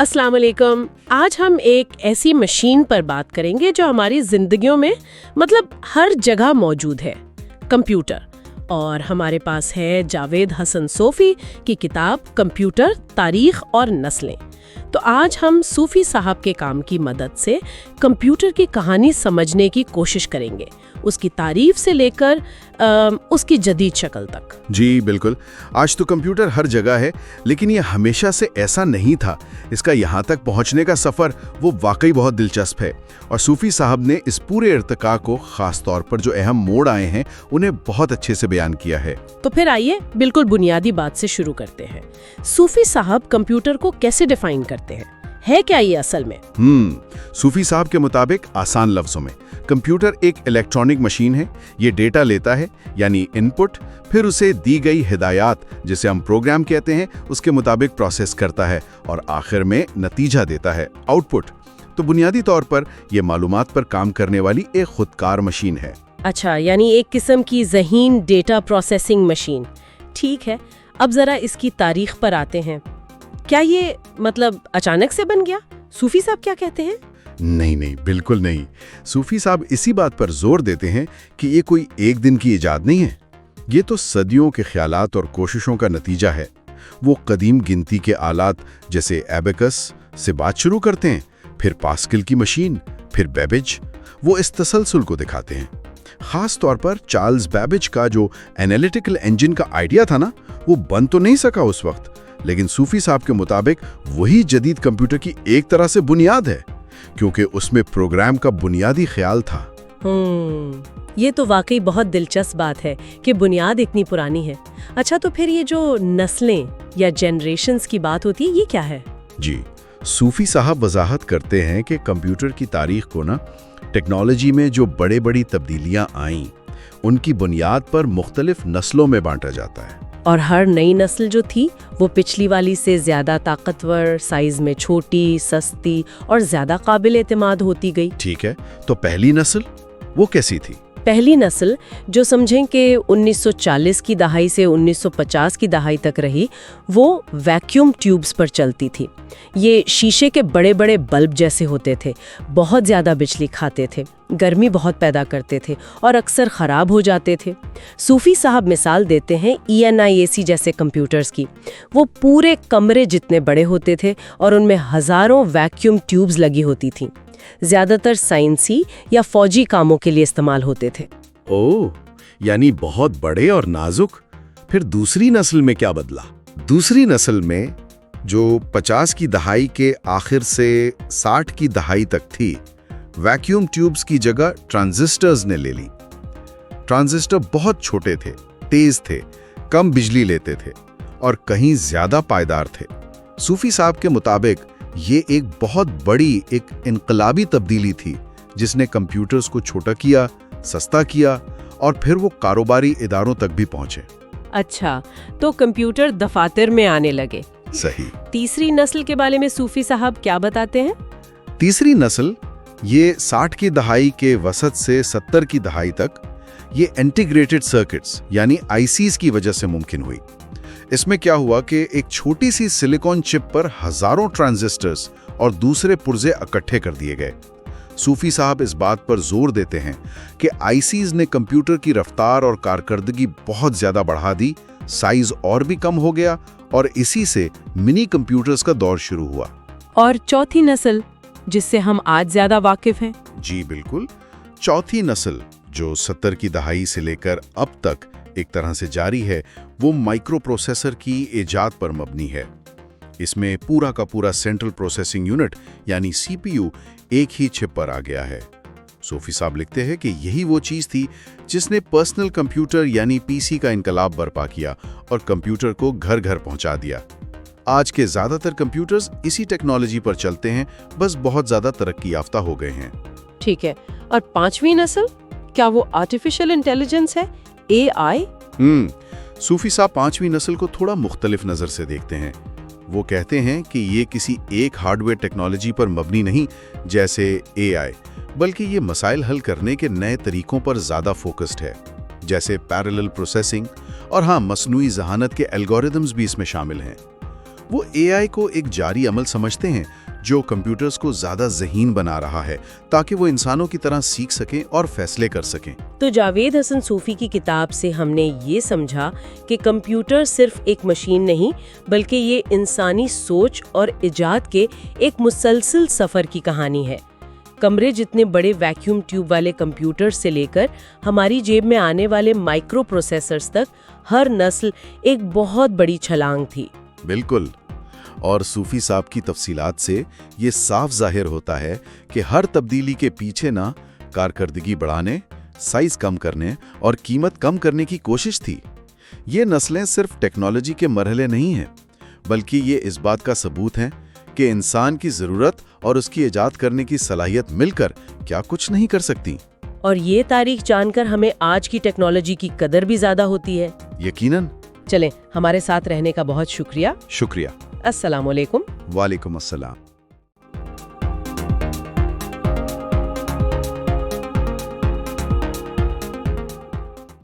अस्सलाम वालेकुम। आज हम एक ऐसी मशीन पर बात करेंगे जो हमारी जिंदगियों में मतलब हर जगह मौजूद है, कंप्यूटर। और हमारे पास है जावेद हसन सोफी की किताब कंप्यूटर, तारीख और नस्लें। तो आज हम सूफी साहब के काम की मदद से कंप्यूटर की कहानी समझने की कोशिश करेंगे, उसकी तारीफ से लेकर उसकी जदीद शक्ल तक। जी बिल्कुल। आज तो कंप्यूटर हर जगह है, लेकिन ये हमेशा से ऐसा नहीं था। इसका यहाँ तक पहुँचने का सफ़र वो वाकई बहुत दिलचस्प है, और सूफी साहब ने इस पूरे इर्तिका को ख़ास तौर पर जो अहम मोड़ आए हैं उन्हें बहुत अच्छे से बयान किया है। तो फिर आइए बिल्कुल बुनियादी बात से शुरू करते हैं। सूफी साहब कंप्यूटर को कैसे डिफाइन करते हैं? है क्या ये असल में? सूफी साहब के मुताबिक आसान लफ्जों में कंप्यूटर एक इलेक्ट्रॉनिक मशीन है। ये डेटा लेता है, यानी इनपुट, फिर उसे दी गई हिदायत, जिसे हम प्रोग्राम कहते हैं, उसके मुताबिक प्रोसेस करता है और आखिर में नतीजा देता है, आउटपुट। तो बुनियादी तौर पर यह मालूमात पर काम करने वाली एक खुदकार मशीन है। अच्छा, यानी एक किस्म की ज़हीन डेटा प्रोसेसिंग मशीन। ठीक है, अब जरा इसकी तारीख पर आते हैं। क्या ये मतलब अचानक से बन गया? सूफी साहब क्या कहते हैं? नहीं, बिल्कुल नहीं। सूफी साहब इसी बात पर जोर देते हैं कि ये कोई एक दिन की इजाद नहीं है। ये तो सदियों के ख्यालात और कोशिशों का नतीजा है। वो कदीम गिनती के आलात जैसे एबेकस से बात शुरू करते हैं, फिर पास्कल की मशीन, फिर बेबेज। वो इस तसलसल को दिखाते हैं। खास तौर पर चार्ल्स बेबेज का जो एनालिटिकल इंजन का आइडिया था ना, वो बन तो नहीं सका उस वक्त, लेकिन सूफी साहब के मुताबिक वही जदीद कंप्यूटर की एक तरह से बुनियाद है, क्योंकि उसमें प्रोग्राम का बुनियादी ख्याल था। ये तो वाकई बहुत दिलचस्प बात है कि बुनियाद इतनी पुरानी है। अच्छा, तो फिर ये जो नस्लें या जनरेशन्स की बात होती है, ये क्या है? जी, सूफी साहब वजाहत करते हैं कि कंप्यूटर की तारीख को ना टेक्नोलॉजी में जो बड़ी तब्दीलियां आईं, उनकी बुनियाद पर मुख्तलिफ नस्लों में बांटा जाता है। और हर नई नस्ल जो थी वो पिछली वाली से ज्यादा ताकतवर, साइज में छोटी, सस्ती और ज्यादा काबिल एतमाद होती गई। ठीक है, तो पहली नस्ल वो कैसी थी? पहली नस्ल जो समझें कि 1940 की दहाई से 1950 की दहाई तक रही, वो वैक्यूम ट्यूब्स पर चलती थी। ये शीशे के बड़े बड़े बल्ब जैसे होते थे, बहुत ज़्यादा बिजली खाते थे, गर्मी बहुत पैदा करते थे और अक्सर ख़राब हो जाते थे। सूफी साहब मिसाल देते हैं ENIAC जैसे कंप्यूटर्स की। वो पूरे कमरे जितने बड़े होते थे और उनमें हज़ारों वैक्यूम ट्यूब्स लगी होती थीं। ज़्यादातर साइंसी या फौजी कामों के लिए इस्तेमाल होते थे। ओह, यानी बहुत बड़े और नाजुक। फिर दूसरी नस्ल में क्या बदला? दूसरी नस्ल में जो 50 की दहाई के आखिर से 60 की दहाई तक थी, वैक्यूम ट्यूब्स की जगह ट्रांजिस्टर्स ने ले ली। ट्रांजिस्टर बहुत छोटे थे, तेज थे, कम बिजली लेते थे और कहीं ज्यादा पायदार थे। सूफी साहब के मुताबिक ये एक बहुत बड़ी, एक इनकलाबी तब्दीली थी, जिसने कंप्यूटर्स को छोटा किया, सस्ता किया और फिर वो कारोबारी इदारों तक भी पहुंचे। अच्छा, तो कंप्यूटर दफातर में आने लगे। सही। तीसरी नस्ल के बारे में सूफी साहब क्या बताते हैं? तीसरी नस्ल ये 60 की दहाई के वसत से 70 की दहाई तक ये इंटीग्रेटेड सर्किट्स यानी ICs की वजह से मुमकिन हुई। इसमें क्या हुआ कि एक छोटी सी सिलिकॉन चिप पर हजारों ट्रांजिस्टर्स और दूसरे पुर्जे इकट्ठे कर दिए गए। सूफी साहब इस बात पर जोर देते हैं कि ICs ने कंप्यूटर की रफ्तार और कारकर्दगी बहुत ज्यादा बढ़ा दी, साइज और भी कम हो गया और इसी से मिनी कंप्यूटर्स का दौर शुरू हुआ। और चौथी नस्ल जिससे हम आज ज्यादा वाकिफ हैं? जी बिल्कुल। चौथी नस्ल जो 70 की दहाई से लेकर अब तक एक तरह से जारी है, वो माइक्रो प्रोसेसर की इजाद पर मबनी है। इसमें पूरा का पूरा सेंट्रल प्रोसेसिंग यूनिट यानी CPU एक ही चिप पर आ गया है। सूफी साहब लिखते हैं कि यही वो चीज़ थी जिसने पर्सनल कंप्यूटर यानी PC का इनकलाब बर्पा किया और कंप्यूटर को घर घर पहुंचा दिया। आज के ज़्यादातर कंप्यूटर्स इसी टेक्नोलॉजी पर चलते हैं, बस बहुत ज़्यादा तरक्की याफ्ता हो गए हैं। ठीक है, और पांचवी नस्ल क्या वो आर्टिफिशियल इंटेलिजेंस है, AI? सूफी साहब पांचवी नस्ल को थोड़ा मुख्तलिफ नज़र से देखते हैं। वो कहते हैं कि ये किसी एक हार्डवेयर टेक्नोलॉजी पर मबनी नहीं जैसे AI, बल्कि ये मसाइल हल करने के नए तरीकों पर ज़्यादा फोकस्ड है, जैसे पैरेलल प्रोसेसिंग और हाँ, मसनूई ज़हानत के एल्गोरिदम्स भी इसमें शामिल हैं। वो एआई को एक जारी अमल समझते हैं जो कंप्यूटर्स को ज्यादा ज़हीन बना रहा है ताकि वो इंसानों की तरह सीख सकें और फैसले कर सकें। तो जावेद हसन सूफी की किताब से हमने ये समझा कि कंप्यूटर सिर्फ एक मशीन नहीं बल्कि ये इंसानी सोच और इजाद के एक मुसलसल सफ़र की कहानी है। कमरे जितने बड़े वैक्यूम ट्यूब वाले कंप्यूटर से लेकर हमारी जेब में आने वाले माइक्रो प्रोसेसर्स तक हर नस्ल एक बहुत बड़ी छलांग थी। बिल्कुल। और सूफी साहब की तफसीलात से ये साफ जाहिर होता है कि हर तब्दीली के पीछे ना कारकर्दगी बढ़ाने, साइज कम करने और कीमत कम करने की कोशिश थी। ये नस्लें सिर्फ टेक्नोलॉजी के मरहले नहीं हैं, बल्कि ये इस बात का सबूत हैं कि इंसान की ज़रूरत और उसकी इजाद करने की सलाहियत मिलकर क्या कुछ नहीं कर सकती। और ये तारीख जानकर हमें आज की टेक्नोलॉजी की कदर भी ज़्यादा होती है। यकीनन। चलें, हमारे साथ रहने का बहुत शुक्रिया। शुक्रिया। अस्सलाम वालेकुम। वालेकुम अस्सलाम।